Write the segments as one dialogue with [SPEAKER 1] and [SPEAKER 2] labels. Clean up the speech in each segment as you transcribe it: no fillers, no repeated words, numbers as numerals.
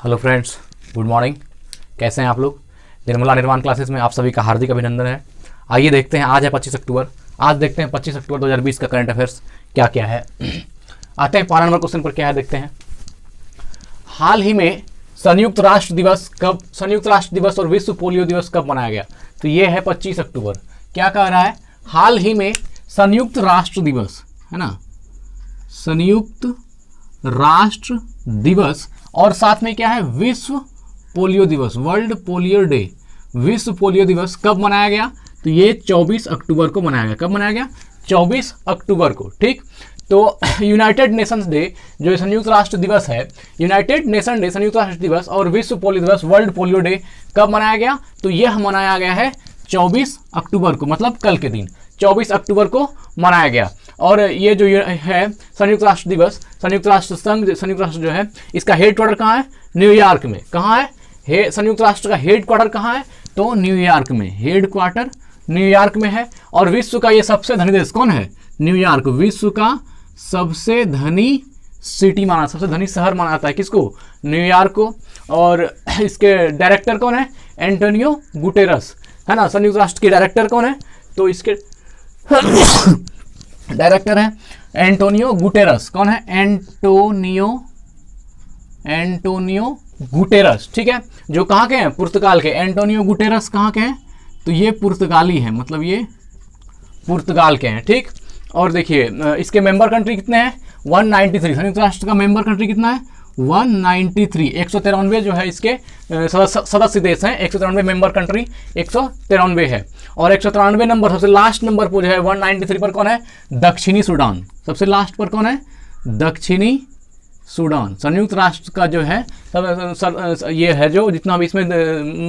[SPEAKER 1] Hello friends, good morning. कैसे हैं आप लोग? निर्मला निर्माण क्लासेस में आप सभी का हार्दिक अभिनंदन है। आइए देखते हैं, आज है 25 अक्टूबर। आज देखते हैं 25 अक्टूबर 2020 का करंट अफेयर्स क्या क्या है। आते हैं 12 नंबर क्वेश्चन पर, क्या है देखते हैं। हाल ही में संयुक्त राष्ट्र दिवस और विश्व पोलियो दिवस कब मनाया गया? तो ये है 25 अक्टूबर। क्या कह रहा है? हाल ही में संयुक्त राष्ट्र दिवस, है ना, संयुक्त राष्ट्र दिवस, और साथ में क्या है, विश्व पोलियो दिवस, वर्ल्ड पोलियो डे, विश्व पोलियो दिवस कब मनाया गया? तो ये 24 अक्टूबर को मनाया गया। कब मनाया गया? 24 अक्टूबर को। ठीक, तो यूनाइटेड नेशंस डे जो संयुक्त राष्ट्र दिवस है, यूनाइटेड नेशन डे, संयुक्त राष्ट्र दिवस और विश्व पोलियो दिवस, वर्ल्ड पोलियो डे कब मनाया गया? तो यह मनाया गया है 24 अक्टूबर को, मतलब कल के दिन 24 अक्टूबर को मनाया गया। और ये जो है संयुक्त राष्ट्र दिवस, संयुक्त राष्ट्र संघ, संयुक्त राष्ट्र जो है, इसका हेडक्वार्टर कहाँ है? न्यूयॉर्क में। कहाँ है संयुक्त राष्ट्र का हेडक्वार्टर कहाँ है? तो न्यूयॉर्क में, हेडक्वार्टर न्यूयॉर्क में है। और विश्व का ये सबसे धनी देश कौन है? न्यूयॉर्क। विश्व का सबसे धनी सिटी माना, सबसे धनी शहर माना जाता है किसको? न्यूयॉर्क को। और इसके डायरेक्टर कौन है? एंटोनियो गुटेरस, है ना। संयुक्त राष्ट्र के डायरेक्टर कौन है? तो इसके डायरेक्टर है एंटोनियो गुटेरस। कौन है? Antonio Guterres. ठीक है, जो कहाँ के हैं? पुर्तगाल के। एंटोनियो गुटेरस कहाँ के हैं? तो ये पुर्तगाली है, मतलब ये पुर्तगाल के हैं। ठीक, और देखिए इसके मेंबर कंट्री कितने हैं? 193। संयुक्त राष्ट्र का मेंबर कंट्री कितना है? 193। 193 जो है इसके सदस्य देश हैं। 193 मेंबर कंट्री 193 है। और 193 नंबर, सबसे लास्ट नंबर पर जो है 193 पर कौन है? दक्षिणी सूडान। सबसे लास्ट पर कौन है? दक्षिणी सूडान। संयुक्त राष्ट्र का जो है ये है, जो जितना भी इसमें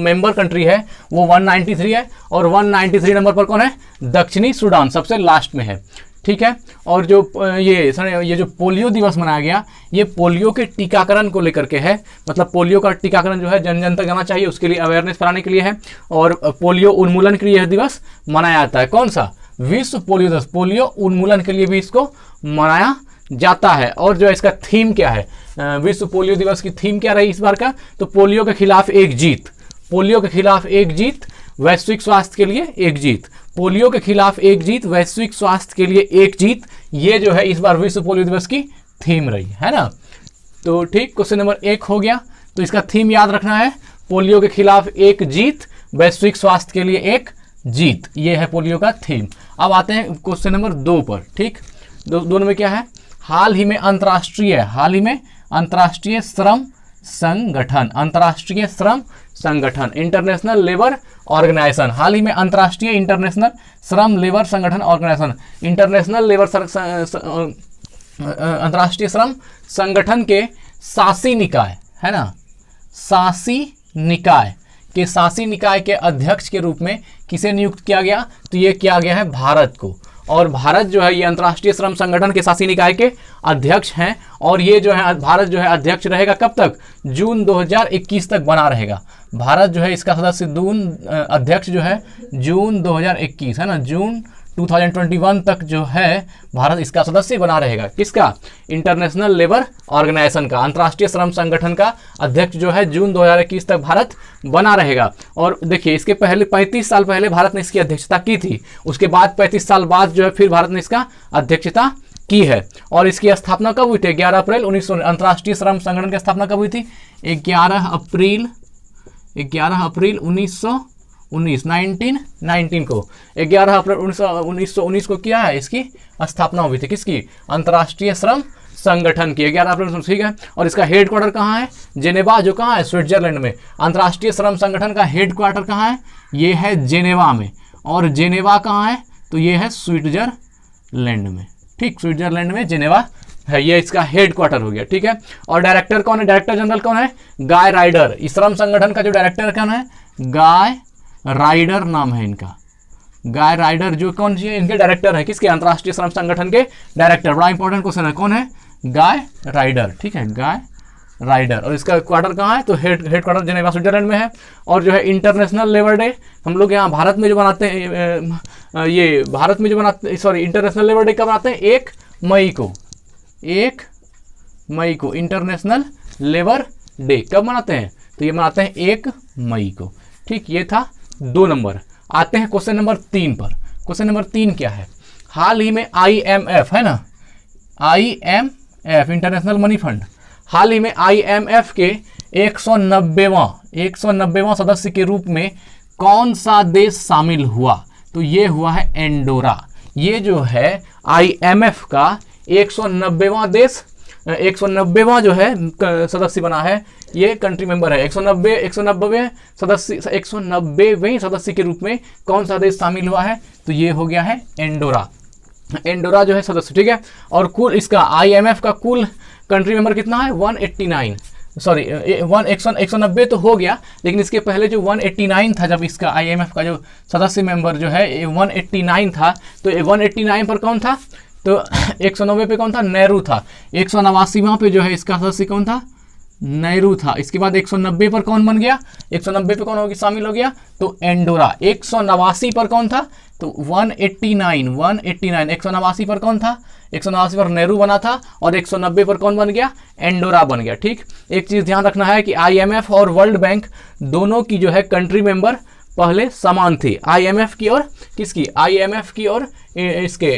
[SPEAKER 1] मेंबर कंट्री है वो 193 है। और 193 नंबर पर कौन है? दक्षिणी सूडान, सबसे लास्ट में है। ठीक है, और जो ये जो पोलियो दिवस मनाया गया, ये पोलियो के टीकाकरण को लेकर के है। मतलब पोलियो का टीकाकरण जो है जन जन तक जाना चाहिए, उसके लिए अवेयरनेस फैलाने के लिए है। और पोलियो उन्मूलन के लिए यह दिवस मनाया जाता है। कौन सा? विश्व पोलियो दिवस। पोलियो उन्मूलन के लिए भी इसको मनाया जाता है। और जो इसका थीम क्या है, विश्व पोलियो दिवस की थीम क्या रही इस बार का? तो पोलियो के खिलाफ एक जीत। पोलियो के खिलाफ एक जीत, वैश्विक स्वास्थ्य के लिए एक जीत। पोलियो के खिलाफ एक जीत, वैश्विक स्वास्थ्य के लिए एक जीत, ये जो है इस बार विश्व पोलियो दिवस की थीम रही है ना। तो ठीक, क्वेश्चन नंबर 1 हो गया। तो इसका थीम याद रखना है, पोलियो के खिलाफ एक जीत, वैश्विक स्वास्थ्य के लिए एक जीत, ये है पोलियो का थीम। अब आते हैं क्वेश्चन नंबर 2 पर। ठीक, दोनों में क्या है? हाल ही में अंतर्राष्ट्रीय श्रम संगठन, अंतर्राष्ट्रीय श्रम संगठन, इंटरनेशनल लेबर ऑर्गेनाइजेशन, हाल ही में इंटरनेशनल श्रम लेबर संगठन ऑर्गेनाइजेशन, इंटरनेशनल लेबर अंतर्राष्ट्रीय श्रम संगठन के शासी निकाय, है ना, शासी निकाय के अध्यक्ष के रूप में किसे नियुक्त किया गया? तो ये किया गया है भारत को। और भारत जो है ये अंतर्राष्ट्रीय श्रम संगठन के शासी निकाय के अध्यक्ष हैं। और ये जो है भारत जो है अध्यक्ष रहेगा कब तक? जून 2021 तक बना रहेगा। भारत जो है इसका सदस्य अध्यक्ष जो है जून 2021, है ना, जून 2021 तक जो है भारत इसका सदस्य बना रहेगा। किसका? इंटरनेशनल लेबर ऑर्गेनाइजेशन का, अंतर्राष्ट्रीय श्रम संगठन का अध्यक्ष जो है जून 2021 तक भारत बना रहेगा। और देखिए इसके पहले 35 साल पहले भारत ने इसकी अध्यक्षता की थी। उसके बाद 35 साल बाद जो है फिर भारत ने इसका अध्यक्षता की है। और इसकी स्थापना कब हुई थी? 11 अप्रैल 1900। अंतर्राष्ट्रीय श्रम संगठन की स्थापना कब हुई थी? 11 अप्रैल 1919 को, 11 अप्रैल 1919 को किया है इसकी स्थापना हुई थी। किसकी? अंतर्राष्ट्रीय श्रम संगठन की, 11 अप्रैल। ठीक है, और इसका हेडक्वार्टर कहाँ है? जेनेवा, जो कहाँ है? स्विट्जरलैंड में। अंतर्राष्ट्रीय श्रम संगठन का हेडक्वार्टर कहाँ है? ये है जेनेवा में। और जेनेवा कहाँ है? तो ये है स्विट्जरलैंड में। ठीक, स्विट्जरलैंड में जेनेवा है, ये इसका हेडक्वार्टर हो गया। ठीक है, और डायरेक्टर कौन है? डायरेक्टर जनरल कौन है? गाय राइडर। इस श्रम संगठन का जो डायरेक्टर कौन है? गाय राइडर नाम है इनका। गाय राइडर जो कौन सी है? इनके डायरेक्टर है। किसके? अंतर्राष्ट्रीय श्रम संगठन के डायरेक्टर। बड़ा इंपॉर्टेंट क्वेश्चन है, कौन है? गाय राइडर। ठीक है, गाय राइडर। और इसका क्वार्टर कहाँ है? तो हेडक्वार्टर जेनेवा स्विट्जरलैंड में है। और जो है इंटरनेशनल लेबर डे हम लोग यहाँ भारत में जो बनाते हैं, ये भारत में जो बनाते, सॉरी, इंटरनेशनल लेबर डे कब बनाते हैं? 1 मई को। 1 मई को इंटरनेशनल लेबर डे। कब मनाते हैं? तो ये मनाते हैं 1 मई को। ठीक, ये था 2 नंबर। आते हैं क्वेश्चन नंबर 3 पर। क्वेश्चन नंबर 3 क्या है? हाल ही में IMF है ना, IMF इंटरनेशनल मनी फंड, हाल ही में IMF के 190वां सदस्य के रूप में कौन सा देश शामिल हुआ? तो ये हुआ है एंडोरा। ये जो है IMF का 190वां देश, 190वां जो है सदस्य बना है, ये कंट्री मेंबर है। 190वें सदस्य के रूप में कौन सा देश शामिल हुआ है? तो ये हो गया है एंडोरा। एंडोरा जो है सदस्य, ठीक है। और कुल इसका IMF का कुल कंट्री मेंबर कितना है? 189, सॉरी 190 तो हो गया, लेकिन इसके पहले जो 189 था, जब इसका IMF का जो सदस्य मेंबर जो है 189 था, तो 189 पर कौन था? तो 190 पे कौन था? नेहरू था। 189वां पे जो है इसका सदस्य कौन था? नेहरू था। इसके बाद 190 पर कौन बन गया? 190 पे कौन होगी शामिल हो गया? तो एंडोरा। 189 पर कौन था? तो 189 189 पर कौन था? 189 पर नेहरू बना था, और 190 पर कौन बन गया? एंडोरा बन गया। ठीक, एक चीज़ ध्यान रखना है कि IMF और वर्ल्ड बैंक दोनों की जो है कंट्री मेंबर पहले समान थी। IMF की और किसकी? IMF की और इसके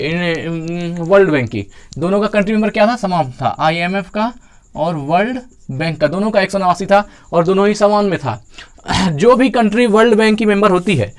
[SPEAKER 1] वर्ल्ड बैंक की, दोनों का कंट्री मेंबर क्या था? समान था। IMF का और वर्ल्ड बैंक का दोनों का 189 था, और दोनों ही समान में था। जो भी कंट्री वर्ल्ड बैंक की मेंबर होती है,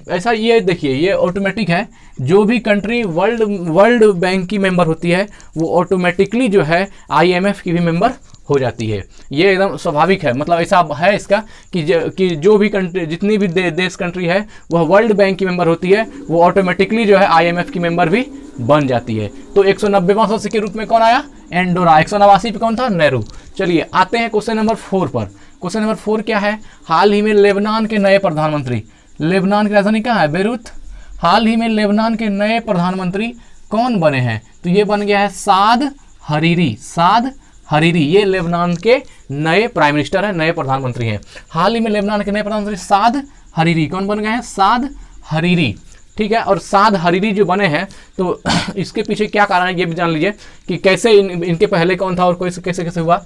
[SPEAKER 1] ऐसा ये देखिए, ये ऑटोमेटिक है, जो भी कंट्री वर्ल्ड बैंक की मेंबर होती है वो ऑटोमेटिकली जो है IMF की भी मेंबर हो जाती है। ये एकदम स्वाभाविक है, मतलब ऐसा है इसका कि जो भी कंट्री, जितनी भी देश कंट्री है वह वर्ल्ड बैंक की मेंबर होती है, वो ऑटोमेटिकली जो है IMF की मेंबर भी बन जाती है। तो 190वां सदस्य के रूप में कौन आया? एंडोरा। 189 पे कौन था? नेहरू। चलिए आते हैं क्वेश्चन नंबर 4 पर। क्वेश्चन नंबर 4 क्या है? हाल ही में लेबनान के नए प्रधानमंत्री, लेबनान की राजधानी कहाँ है? बेरूत। हाल ही में लेबनान के नए प्रधानमंत्री कौन बने हैं? तो ये बन गया है साद हरीरी। साद हरीरी, ये लेबनान के नए प्राइम मिनिस्टर हैं, नए प्रधानमंत्री हैं। हाल ही में लेबनान के नए प्रधानमंत्री साद हरीरी कौन बन गए हैं? साद हरीरी। ठीक है, और साद हरीरी जो बने हैं, तो इसके पीछे क्या कारण है ये भी जान लीजिए कि कैसे इनके पहले कौन था और कैसे कैसे हुआ।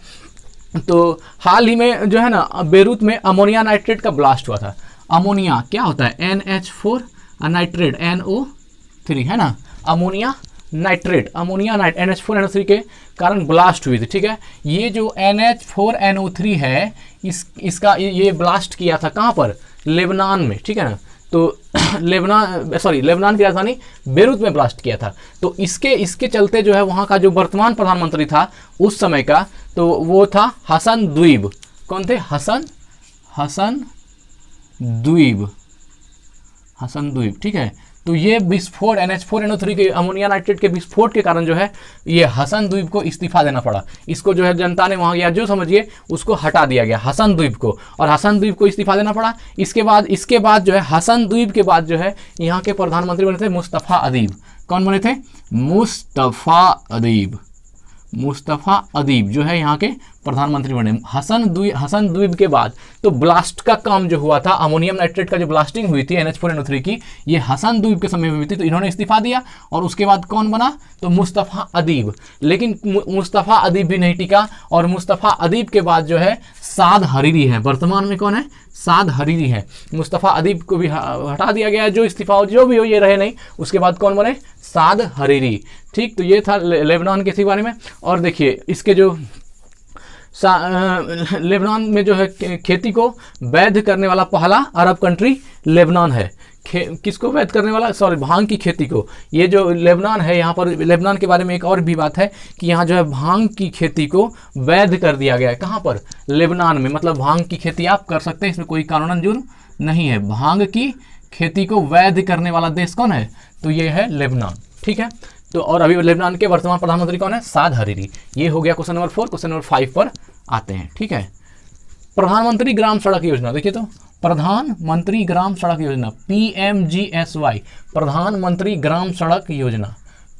[SPEAKER 1] तो हाल ही में जो है ना, बेरूत में अमोनिया नाइट्रेट का ब्लास्ट हुआ था। अमोनिया क्या होता है? NH4 नाइट्रेट, NO3 है ना, अमोनिया नाइट्रेट, NH4NO3 के कारण ब्लास्ट हुई थी। ठीक है, ये जो NH4NO3 है, इसका ये ब्लास्ट किया था कहाँ पर? लेबनान में। ठीक है ना, तो लेबनान की राजधानी बेरूत में ब्लास्ट किया था। तो इसके चलते जो है वहाँ का जो वर्तमान प्रधानमंत्री था उस समय का, तो वो था हसन द्वीब। कौन थे? हसन द्वीब। ठीक है, तो ये विस्फोट NH4NO3 के अमोनिया नाइट्रेट के विस्फोट के कारण जो है ये हसन द्वीप को इस्तीफा देना पड़ा। इसको जो है जनता ने वहाँ गया, जो समझिए उसको हटा दिया गया हसन द्वीप को, और हसन द्वीप को इस्तीफा देना पड़ा। इसके बाद जो है हसन द्वीप के बाद जो है यहाँ के प्रधानमंत्री बने थे मुस्तफ़ा अदीब। कौन बने थे? मुस्तफ़ा अदीब जो है यहाँ के प्रधानमंत्री बने। हसन द्वीप के बाद तो ब्लास्ट का काम जो हुआ था, अमोनियम नाइट्रेट का जो ब्लास्टिंग हुई थी NH4NO3 की, ये हसन द्वीप के समय में हुई थी, तो इन्होंने इस्तीफा दिया, और उसके बाद कौन बना? तो मुस्तफ़ा अदीब। लेकिन मुस्तफ़ा अदीब भी नहीं टिका, और मुस्तफ़ा अदीब के बाद जो है साद हरीरी है। वर्तमान में कौन है? साद हरीरी है। मुस्तफ़ा अदीब को भी हटा दिया गया, जो इस्तीफा जो भी हो ये रहे नहीं। उसके बाद कौन बने? साद हरीरी। ठीक, तो ये था लेबनान के इसी बारे में। और देखिए इसके जो लेबनान में जो है खेती को वैध करने वाला पहला अरब कंट्री लेबनान है। किसको वैध करने वाला? सॉरी, भांग की खेती को। ये जो लेबनान है, यहाँ पर लेबनान के बारे में एक और भी बात है कि यहाँ जो है भांग की खेती को वैध कर दिया गया है। कहाँ पर? लेबनान में। मतलब भांग की खेती आप कर सकते हैं, इसमें कोई कानूनन जुर्म नहीं है। भांग की खेती को वैध करने वाला देश कौन है? तो ये है लेबनान। ठीक है, तो और अभी लेबनान के वर्तमान प्रधानमंत्री कौन है? साद हरीरी। ये हो गया क्वेश्चन नंबर 4। क्वेश्चन नंबर 5 पर आते हैं। ठीक है, प्रधानमंत्री ग्राम सड़क योजना। देखिए तो प्रधानमंत्री ग्राम सड़क योजना PMGSY, प्रधानमंत्री ग्राम सड़क योजना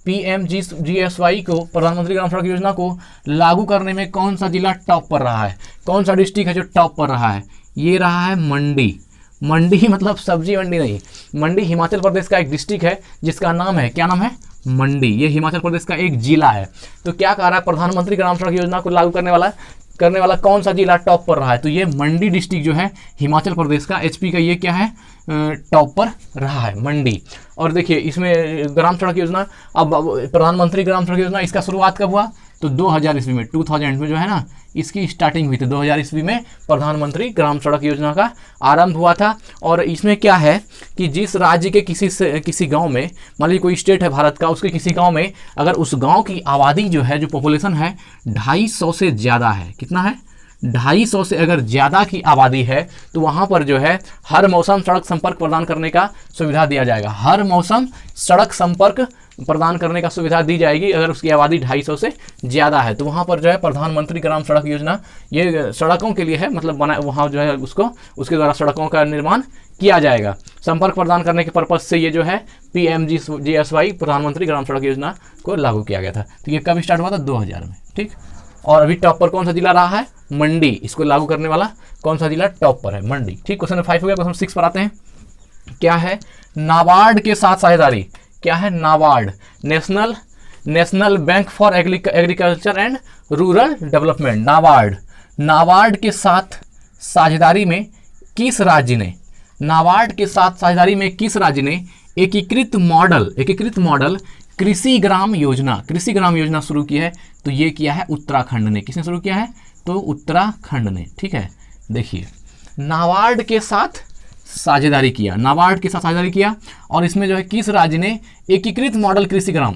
[SPEAKER 1] PMGSY को, प्रधानमंत्री ग्राम सड़क योजना को लागू करने में कौन सा जिला टॉप पर रहा है? कौन सा डिस्ट्रिक्ट है जो टॉप पर रहा है? ये रहा है मंडी। मंडी मतलब सब्जी मंडी नहीं, मंडी हिमाचल प्रदेश का एक डिस्ट्रिक्ट है जिसका नाम है, क्या नाम है? मंडी। ये हिमाचल प्रदेश का एक जिला है। तो क्या कह रहा है? प्रधानमंत्री ग्राम सड़क योजना को लागू करने वाला करने वाला कौन सा जिला टॉप पर रहा है? तो ये मंडी डिस्ट्रिक्ट जो है हिमाचल प्रदेश का, एचपी का, ये क्या है, टॉप पर रहा है, मंडी। और देखिए इसमें ग्राम सड़क योजना, अब प्रधानमंत्री ग्राम सड़क योजना इसका शुरुआत कब हुआ? तो 2000 ईस्वी में, 2000 में जो है ना इसकी स्टार्टिंग हुई थी। 2000 ईस्वी में प्रधानमंत्री ग्राम सड़क योजना का आरंभ हुआ था। और इसमें क्या है कि जिस राज्य के किसी गांव में, मान लीजिए कोई स्टेट है भारत का, उसके किसी गांव में अगर उस गांव की आबादी जो है, जो पॉपुलेशन है 250 से ज़्यादा है, कितना है, 250 से अगर ज़्यादा की आबादी है, तो वहाँ पर जो है हर मौसम सड़क संपर्क प्रदान करने का सुविधा दिया जाएगा। हर मौसम सड़क संपर्क प्रदान करने का सुविधा दी जाएगी अगर उसकी आबादी 250 से ज़्यादा है। तो वहाँ पर जो है प्रधानमंत्री ग्राम सड़क योजना ये सड़कों के लिए है, मतलब बना, वहाँ जो है उसके द्वारा सड़कों का निर्माण किया जाएगा। संपर्क प्रदान करने के पर्पज़ से ये जो है PMGSY प्रधानमंत्री ग्राम सड़क योजना को लागू किया गया था। तो ये कब स्टार्ट हुआ था? 2000 में, ठीक। और अभी टॉप पर कौन सा जिला रहा है? मंडी। इसको लागू करने वाला कौन सा जिला टॉप पर है? मंडी, ठीक। क्वेश्चन 5 हो गया। क्वेश्चन 6 पर आते हैं। क्या है? नाबार्ड के साथ साझेदारी। क्या है? NABARD, national bank for agriculture and rural development. NABARD के साथ साझेदारी में किस राज्य ने, नाबार्ड के साथ साझेदारी में किस राज्य ने एकीकृत मॉडल कृषि ग्राम योजना शुरू की है? तो ये किया है उत्तराखंड ने। किसने शुरू किया है? तो उत्तराखंड ने, ठीक है। देखिए नाबार्ड के साथ साझेदारी किया और इसमें जो है किस राज्य ने एकीकृत मॉडल कृषि ग्राम,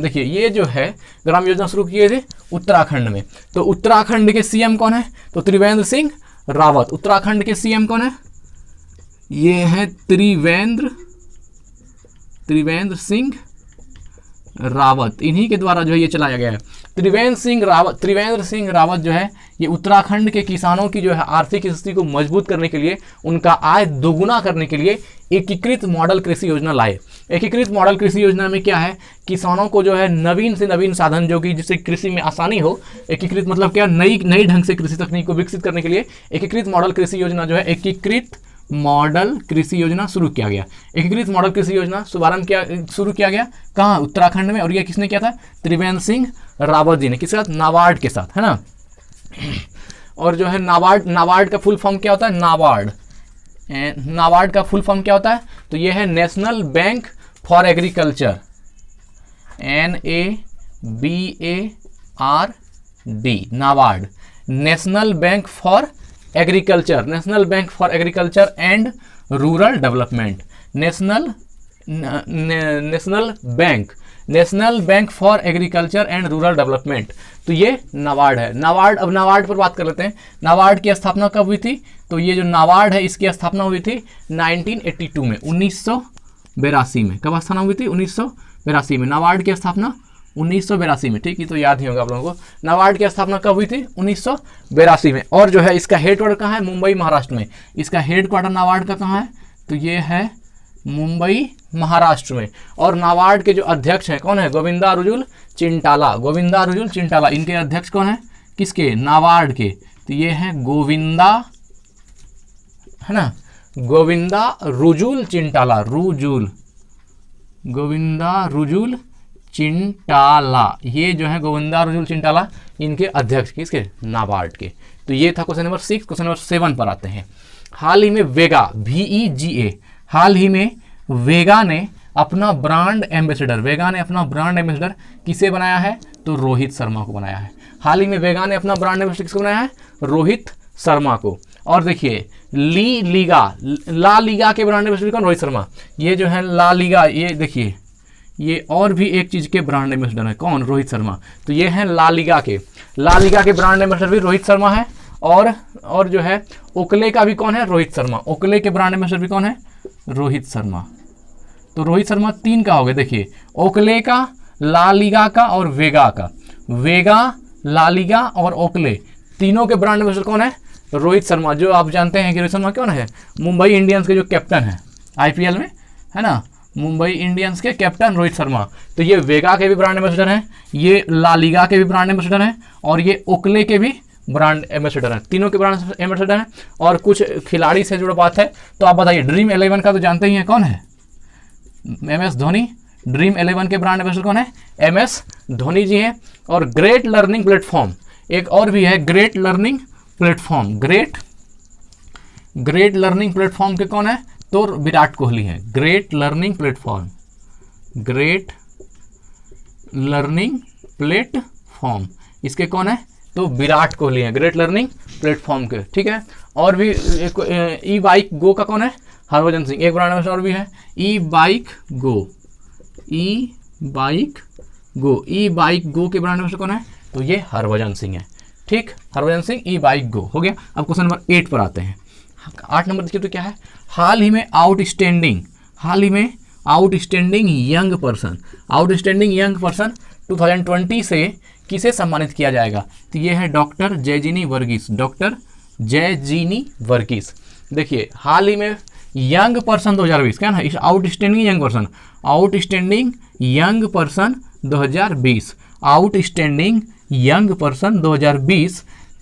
[SPEAKER 1] देखिए ये जो है ग्राम योजना शुरू किए थे उत्तराखंड में। तो उत्तराखंड के सीएम कौन है? तो त्रिवेंद्र सिंह रावत। उत्तराखंड के सीएम कौन है? ये है त्रिवेंद्र सिंह रावत। इन्हीं के द्वारा जो है ये चलाया गया है। त्रिवेंद्र सिंह रावत जो है ये उत्तराखंड के किसानों की जो है आर्थिक स्थिति को मजबूत करने के लिए, उनका आय दोगुना करने के लिए एकीकृत मॉडल कृषि योजना लाए। एकीकृत मॉडल कृषि योजना में क्या है? किसानों को जो है नवीन से नवीन साधन, जो कि जिससे कृषि में आसानी हो, एकीकृत मतलब क्या, नई ढंग से कृषि तकनीक को विकसित करने के लिए एकीकृत मॉडल कृषि योजना जो है एकीकृत मॉडल कृषि योजना शुरू किया गया। एकीकृत मॉडल कृषि योजना शुरू किया गया कहाँ? उत्तराखंड में। और ये किसने किया था? त्रिवेंद्र सिंह रावत जी ने। किसके साथ? नाबार्ड के साथ, है ना। और जो है नाबार्ड का फुल फॉर्म क्या होता है? नाबार्ड का फुल फॉर्म क्या होता है? तो ये है national bank for agriculture, NABARD, NABARD, national bank for agriculture and rural development. National bank for agriculture and rural development. तो ये नाबार्ड है। अब नाबार्ड पर बात कर लेते हैं। नाबार्ड की स्थापना कब हुई थी? तो ये जो नाबार्ड है इसकी स्थापना हुई थी 1982 में, 1982 में। कब स्थापना हुई थी? 1982 में। नाबार्ड की स्थापना 1982 में, ठीक है। तो याद ही होगा आप लोगों को। नाबार्ड की स्थापना कब हुई थी? 1982 में। और जो है इसका हेडक्वार्टर कहाँ है? मुंबई, महाराष्ट्र में। इसका हेडक्वार्टर नाबार्ड का कहाँ है? तो ये है मुंबई, महाराष्ट्र में। और नाबार्ड के जो अध्यक्ष हैं कौन है? गोविंदा रुजुल चिंटाला। इनके अध्यक्ष कौन है? किसके? नाबार्ड के। तो ये है गोविंदा, है ना, गोविंदा रुजुल चिंटाला, गोविंदा रुजुल चिंटाला। ये जो है गोविंदा रुजुल चिंटाला, इनके अध्यक्ष, किसके? नाबार्ड के। तो ये था क्वेश्चन नंबर 6। क्वेश्चन नंबर 7 पर आते हैं। हाल ही में वेगा, VEGA, हाल ही में वेगा ने अपना ब्रांड एम्बेसडर किसे बनाया है? तो रोहित शर्मा को बनाया है। हाल ही में वेगा ने अपना ब्रांड एम्बेसडर किसको बनाया है? रोहित शर्मा को। और देखिए ला लीगा के ब्रांड एम्बेसडर कौन? रोहित शर्मा। ये जो है ला लीगा, ये देखिए ये और भी एक चीज़ के ब्रांड एम्बेसडर है। कौन? रोहित शर्मा। तो ये है ला लीगा के ब्रांड एम्बेसडर भी रोहित शर्मा है। और जो है ओकले का भी कौन है? रोहित शर्मा। ओकले के ब्रांड एम्बेसडर भी कौन है? रोहित शर्मा। तो रोहित शर्मा 3 का हो गया। देखिए ओकले का, ला लीगा का और वेगा का। वेगा, ला लीगा और ओकले, तीनों के ब्रांड एम्बेसडर कौन है? रोहित शर्मा। जो आप जानते हैं कि रोहित शर्मा कौन है? मुंबई इंडियंस के जो कैप्टन है IPL में, है ना, मुंबई इंडियंस के कैप्टन रोहित शर्मा। तो ये वेगा के भी ब्रांड एम्बेसडर हैं, ये ला लीगा के भी ब्रांड एम्बेसडर हैं और ये ओकले के भी ब्रांड एम्बेसडर हैं। तीनों के ब्रांड एम्बेसडर हैं। और कुछ खिलाड़ी से जुड़ा बात है तो आप बताइए, ड्रीम 11 का तो जानते ही हैं कौन है? MS धोनी। ड्रीम 11 के ब्रांड एम्बेसडर कौन है? MS धोनी जी हैं। और ग्रेट लर्निंग प्लेटफॉर्म, एक और भी है great learning platform. Great learning platform के कौन है? तो विराट कोहली है। ग्रेट लर्निंग प्लेटफॉर्म इसके कौन है? तो विराट कोहली है ग्रेट लर्निंग प्लेटफॉर्म के, ठीक है। और भी एक ई बाइक गो का कौन है? हरभजन सिंह। एक ब्रांड एम्बेसडर और भी है ई बाइक गो के ब्रांड एम्बेसडर कौन है? तो ये हरभजन सिंह है, ठीक। हरभजन सिंह ई बाइक गो हो गया। अब क्वेश्चन नंबर 8 पर आते हैं। 8 नंबर देखिए तो क्या है? हाल ही में आउटस्टैंडिंग यंग पर्सन 2020 से किसे सम्मानित किया जाएगा? तो ये है डॉक्टर जयजिनी वर्गीस। देखिए हाल ही में यंग पर्सन 2020 क्या ना, इस आउटस्टैंडिंग यंग पर्सन 2020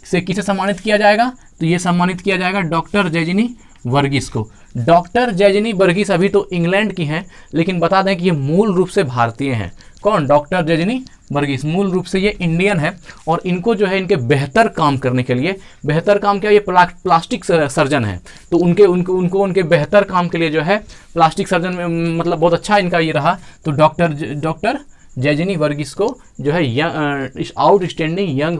[SPEAKER 1] से किसे सम्मानित किया जाएगा? तो ये सम्मानित किया जाएगा डॉक्टर जयजिनी वर्गीस को। डॉक्टर जयजिनी वर्गीस अभी तो इंग्लैंड की हैं, लेकिन बता दें कि ये मूल रूप से भारतीय हैं। कौन? डॉक्टर जयजिनी वर्गीस मूल रूप से ये इंडियन है। और इनको जो है इनके बेहतर काम करने के लिए, बेहतर काम क्या, ये प्लास्टिक सर्जन है, तो उनके बेहतर काम के लिए जो है प्लास्टिक सर्जन में मतलब बहुत अच्छा इनका ये रहा। तो डॉक्टर जयजिनी वर्गीस को जो है इस आउटस्टैंडिंग यंग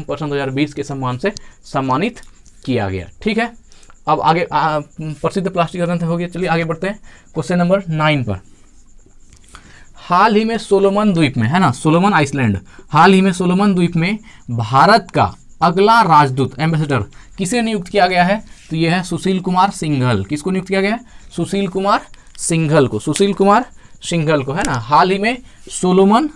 [SPEAKER 1] पर्सन 2020 के सम्मान से सम्मानित किया गया, ठीक है। अब आगे प्रसिद्ध प्लास्टिक सर्जन हो गया। चलिए आगे बढ़ते हैं क्वेश्चन नंबर 9 पर। हाल ही में सोलोमन द्वीप में, है ना, सोलोमन आइसलैंड, हाल ही में सोलोमन द्वीप में भारत का अगला राजदूत एम्बेसडर किसे नियुक्त किया गया है? तो यह है सुशील कुमार सिंघल। किसको नियुक्त किया गया है? सुशील कुमार सिंघल को, है ना। हाल ही में सोलोमन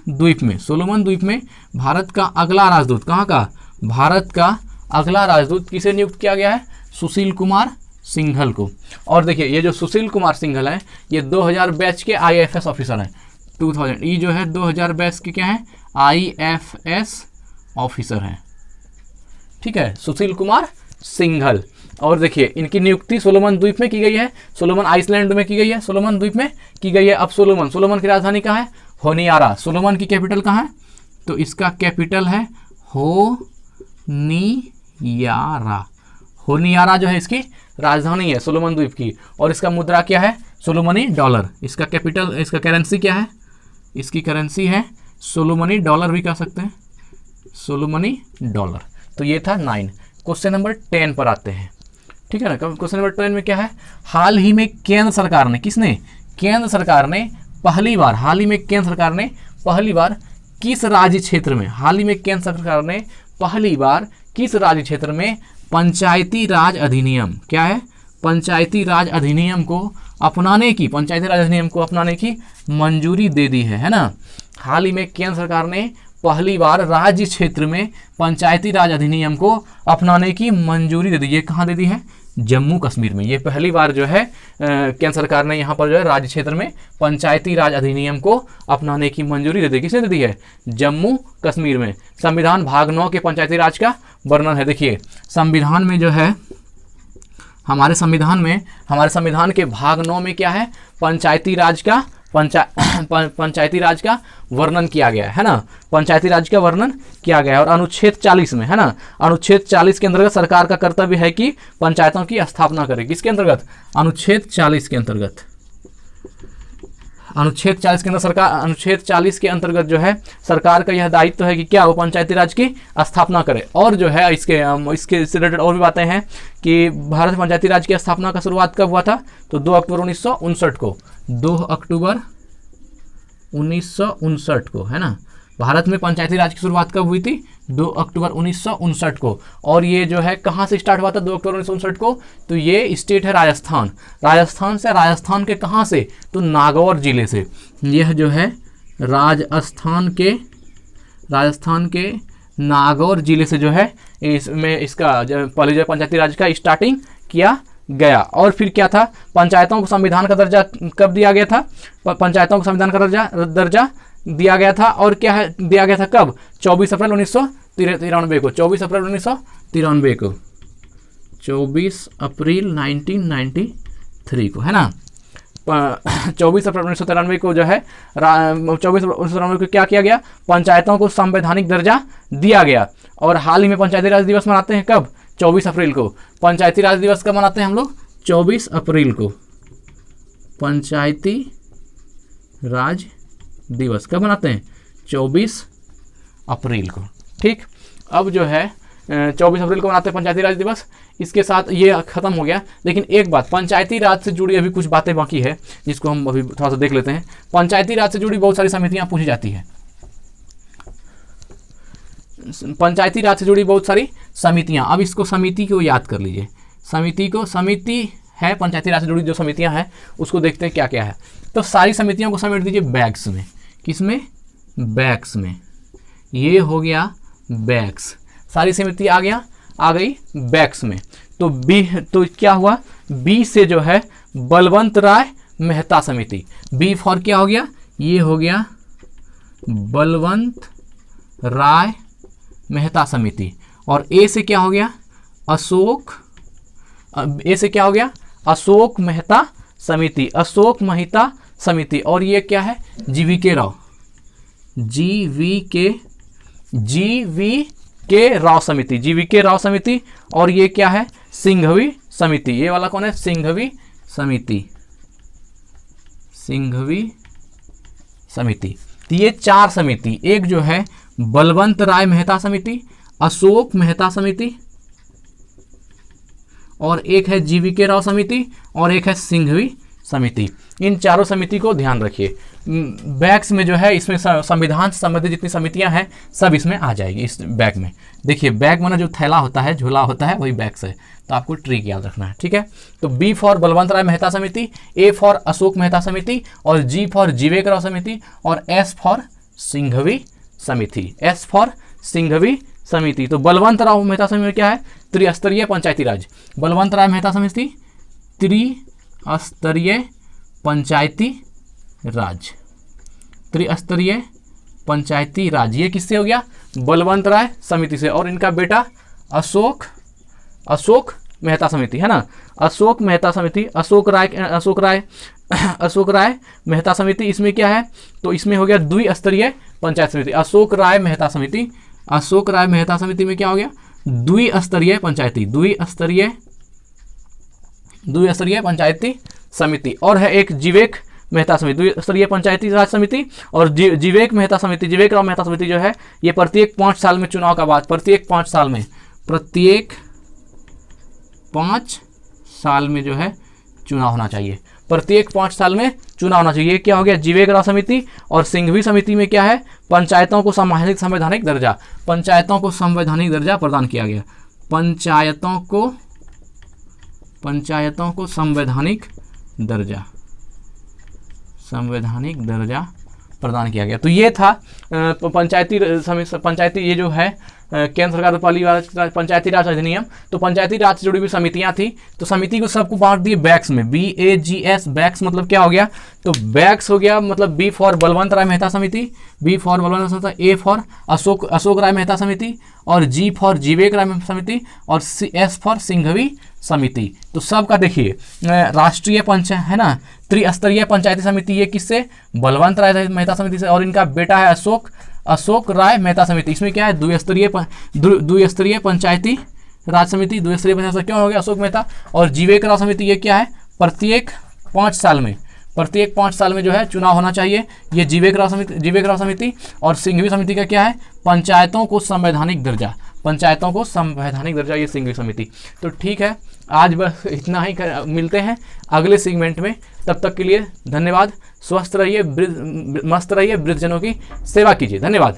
[SPEAKER 1] द्वीप में भारत का अगला राजदूत, कहाँ का? भारत का अगला राजदूत किसे नियुक्त किया गया है? सुशील कुमार सिंघल को। और देखिए ये जो सुशील कुमार सिंघल है, ये 2000 बैच के IFS ऑफिसर हैं। 2000 ये जो है 2000 बैच के क्या है? IFS ऑफिसर हैं, ठीक है, सुशील कुमार सिंघल। और देखिए इनकी नियुक्ति सोलोमन द्वीप में की गई है, सोलोमन आइसलैंड में की गई है, सोलोमन द्वीप में की गई है। अब सोलोमन की राजधानी कहाँ है? होनियारा। सोलोमन की कैपिटल कहाँ है? तो इसका कैपिटल है होनियारा जो है इसकी राजधानी है सोलोमन द्वीप की। और इसका मुद्रा क्या है? Solemnly dollar. इसका करेंसी क्या है? इसकी करेंसी है सोलोमनी डॉलर भी कह सकते हैं, सोलोमनी डॉलर। तो ये था 9। क्वेश्चन नंबर 10 पर आते हैं, ठीक है ना। क्वेश्चन नंबर 10 में क्या है? हाल ही में केंद्र सरकार ने पहली बार किस राज्य क्षेत्र में पंचायती राज अधिनियम, क्या है? पंचायती राज अधिनियम को अपनाने की मंजूरी दे दी है ना। हाल ही में केंद्र सरकार ने पहली बार राज्य क्षेत्र में पंचायती राज अधिनियम को अपनाने की मंजूरी दे दी। ये कहाँ दे दी है? जम्मू कश्मीर में। ये पहली बार जो है केंद्र सरकार ने यहाँ पर जो है राज्य क्षेत्र में पंचायती राज अधिनियम को अपनाने की मंजूरी दे दी। किसने दे दी है? जम्मू कश्मीर में। संविधान भाग 9 के पंचायती राज का वर्णन है। देखिए संविधान में जो है हमारे संविधान के भाग 9 में क्या है? पंचायती राज का वर्णन किया गया है ना। पंचायती राज का वर्णन किया गया है। और अनुच्छेद 40 में, है ना, अनुच्छेद 40 के अंतर्गत सरकार का कर्तव्य है कि पंचायतों की स्थापना करे। किसके अंतर्गत? अनुच्छेद 40 के अंतर्गत। अनुच्छेद 40 के अंतर्गत जो है सरकार का यह दायित्व है कि क्या वो पंचायती राज की स्थापना करे। और जो है इसके रिलेटेड और भी बातें हैं कि भारत में पंचायती राज की स्थापना का शुरुआत कब हुआ था? तो 2 अक्टूबर 1959 को। 2 अक्टूबर 1959 को, है ना। भारत में पंचायती राज की शुरुआत कब हुई थी? 2 अक्टूबर 1959 को। और ये जो है कहाँ से स्टार्ट हुआ था 2 अक्टूबर 1959 को? तो ये स्टेट है राजस्थान। राजस्थान के कहाँ से? तो नागौर जिले से। यह जो है राजस्थान के नागौर जिले से जो है इसका पहले जो पंचायती राज का स्टार्टिंग किया गया। और फिर क्या था? पंचायतों को संविधान का दर्जा कब दिया गया था? पंचायतों को संविधान का दर्जा दिया गया था। और क्या है दिया गया था कब? 24 अप्रैल 1993 को। 24 अप्रैल 1993 को, 24 अप्रैल 1993 को, है ना। 24 अप्रैल 1993 को जो है 24 अप्रैल 1993 को क्या किया गया, पंचायतों को संवैधानिक दर्जा दिया गया। और हाल ही में पंचायती राज दिवस मनाते हैं कब, 24 अप्रैल को। पंचायती राज दिवस कब मनाते हैं हम लोग, 24 अप्रैल को। पंचायती राज दिवस कब मनाते हैं, 24 अप्रैल को। ठीक, अब जो है 24 अप्रैल को मनाते हैं पंचायती राज दिवस। इसके साथ ये खत्म हो गया, लेकिन एक बात, पंचायती राज से जुड़ी अभी कुछ बातें बाकी है जिसको हम अभी थोड़ा सा देख लेते हैं। पंचायती राज से जुड़ी बहुत सारी समितियां पूछी जाती है। पंचायती राज से जुड़ी बहुत सारी समितियां, अब इसको समिति को याद कर लीजिए। समिति है पंचायती राज से जुड़ी जो समितियां हैं उसको देखते हैं क्या क्या है। तो सारी समितियों को समेट दीजिए बैग्स में। किसमें, बैग्स में। ये हो गया बैग्स, सारी समिति आ गई बैग्स में। तो क्या हुआ, बी से जो है बलवंत राय मेहता समिति। बी फॉर क्या हो गया, ये हो गया बलवंत राय मेहता समिति। और ए से क्या हो गया, अशोक मेहता समिति, अशोक मेहता समिति। और ये क्या है, जीवीके राव समिति। और ये क्या है, सिंघवी समिति। ये वाला कौन है, सिंघवी समिति। तो ये 4 समिति, एक जो है बलवंत राय मेहता समिति, अशोक मेहता समिति, और एक है जीवीके राव समिति, और एक है सिंघवी समिति। इन चारों समिति को ध्यान रखिए। बैग्स में जो है इसमें संविधान से संबंधित जितनी समितियां हैं सब इसमें आ जाएगी इस बैग में। देखिए बैग माना जो थैला होता है, झोला होता है, वही बैग्स है। तो आपको ट्रिक याद रखना है, ठीक है। तो बी फॉर बलवंत राय मेहता समिति, ए फॉर अशोक मेहता समिति, और जी फॉर जीवेक राव समिति, और एस फॉर सिंघवी समिति। तो बलवंत राव मेहता समिति क्या है, त्रिस्तरीय पंचायती राज। बलवंत राय मेहता समिति त्रिस्तरीय पंचायती राज। ये किससे हो गया, बलवंत राय समिति से। और इनका बेटा अशोक मेहता समिति है ना, अशोक राय मेहता समिति। इसमें क्या है, तो इसमें हो गया द्विस्तरीय पंचायत समिति। अशोक राय मेहता समिति में क्या हो गया, द्विस्तरीय पंचायती समिति। और है एक जीवेक मेहता समिति, द्विस्तरीय पंचायती राज समिति। और जीवेक राव मेहता समिति जो है ये प्रत्येक 5 साल में चुनाव का बाद, प्रत्येक 5 साल में जो है चुनाव होना चाहिए, प्रत्येक 5 साल में चुनाव होना चाहिए। क्या हो गया, जीवेक राव समिति। और सिंघवी समिति में क्या है, पंचायतों को संवैधानिक दर्जा प्रदान किया गया। पंचायतों को संवैधानिक दर्जा प्रदान किया गया। तो ये था पंचायती ये जो है केंद्र सरकार का पहली बार पंचायती राज अधिनियम। तो पंचायती राज से जुड़ी हुई समितियां थी, तो समिति को सबको बांट दिए बैग्स में। BAGS बैग्स मतलब क्या हो गया, तो बैग्स हो गया मतलब बी फॉर बलवंत राय मेहता समिति, ए फॉर अशोक राय मेहता समिति, और जी फॉर जीवेक राय मेहता समिति, और एस फॉर सिंघवी समिति। तो सबका देखिए राष्ट्रीय पंचायत है ना, त्रिस्तरीय पंचायती समिति, ये किससे, बलवंत राय मेहता समिति से। और इनका बेटा है अशोक राय मेहता समिति। इसमें क्या है, द्विस्तरीय पंचायती राज समिति, द्विस्तरीय पंचायत क्यों हो गया, अशोक मेहता। और जीवेक राव समिति ये क्या है, प्रत्येक 5 साल में जो है चुनाव होना चाहिए, ये जीवेक राव समिति। और सिंघवी समिति का क्या है, पंचायतों को संवैधानिक दर्जा, ये सिंघवी समिति। तो ठीक है, आज बस इतना ही, मिलते हैं अगले सेगमेंट में। तब तक के लिए धन्यवाद। स्वस्थ रहिए, मस्त रहिए, वृद्धजनों की सेवा कीजिए। धन्यवाद।